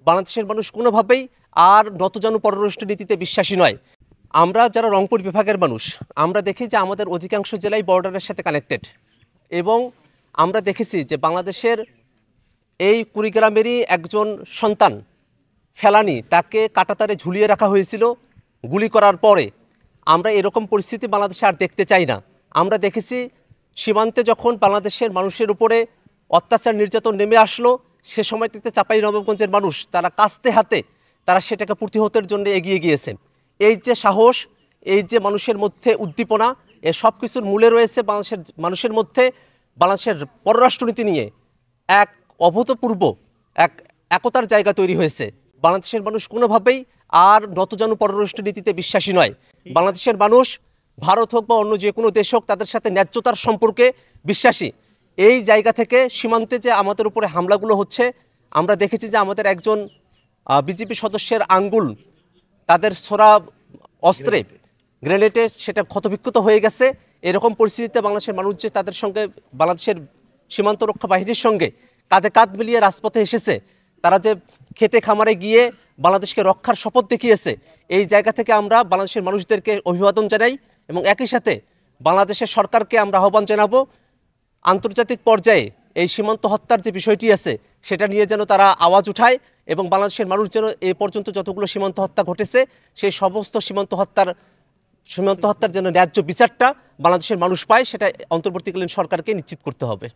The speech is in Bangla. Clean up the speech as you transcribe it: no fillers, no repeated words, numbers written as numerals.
বাংলাদেশের মানুষ কোনোভাবেই আর নতজানু পররাষ্ট্র নীতিতে বিশ্বাসী নয়। আমরা যারা রংপুর বিভাগের মানুষ, আমরা দেখি যে আমাদের অধিকাংশ জেলাই বর্ডারের সাথে কানেক্টেড, এবং আমরা দেখেছি যে বাংলাদেশের এই কুড়িগ্রামেরই একজন সন্তান ফেলানি, তাকে কাঁটাতারে ঝুলিয়ে রাখা হয়েছিল গুলি করার পরে। আমরা এরকম পরিস্থিতি বাংলাদেশে আর দেখতে চাই না। আমরা দেখেছি সীমান্তে যখন বাংলাদেশের মানুষের উপরে অত্যাচার নির্যাতন নেমে আসলো, সে সময়টিতে চাঁপাইনবাবগঞ্জের মানুষ তারা কাস্তে হাতে তারা সেটাকে প্রতিহতের জন্য এগিয়ে গিয়েছে। এই যে সাহস, এই যে মানুষের মধ্যে উদ্দীপনা, এ সব কিছুর মূলে রয়েছে বাংলাদেশের মানুষের মধ্যে বাংলাদেশের পররাষ্ট্রনীতি নিয়ে এক অভূতপূর্ব একতার জায়গা তৈরি হয়েছে। বাংলাদেশের মানুষ কোনোভাবেই আর নতজানু পররাষ্ট্র নীতিতে বিশ্বাসী নয়। বাংলাদেশের মানুষ ভারত হোক বা অন্য যে কোনো দেশ হোক, তাদের সাথে ন্যায্যতার সম্পর্কে বিশ্বাসী। এই জায়গা থেকে সীমান্তে যে আমাদের উপরে হামলাগুলো হচ্ছে, আমরা দেখেছি যে আমাদের একজন বিজেপি সদস্যের আঙ্গুল তাদের ছোড়া অস্ত্রে, গ্রেনেডে সেটা ক্ষতবিক্ষত হয়ে গেছে। এরকম পরিস্থিতিতে বাংলাদেশের মানুষ যে তাদের সঙ্গে, বাংলাদেশের সীমান্ত রক্ষা বাহিনীর সঙ্গে কাঁধে কাঁধ মিলিয়ে রাজপথে এসেছে, তারা যে খেতে খামারে গিয়ে বাংলাদেশকে রক্ষার শপথ দেখিয়েছে, এই জায়গা থেকে আমরা বাংলাদেশের মানুষদেরকে অভিবাদন জানাই এবং একই সাথে বাংলাদেশের সরকারকে আমরা আহ্বান জানাবো আন্তর্জাতিক পর্যায়ে এই সীমান্ত হত্যার যে বিষয়টি আছে সেটা নিয়ে যেন তারা আওয়াজ উঠায় এবং বাংলাদেশের মানুষ যেন এই পর্যন্ত যতগুলো সীমান্ত হত্যা ঘটেছে সেই সমস্ত সীমান্ত হত্যার যেন ন্যায্য বিচারটা বাংলাদেশের মানুষ পায়, সেটা অন্তর্বর্তীকালীন সরকারকে নিশ্চিত করতে হবে।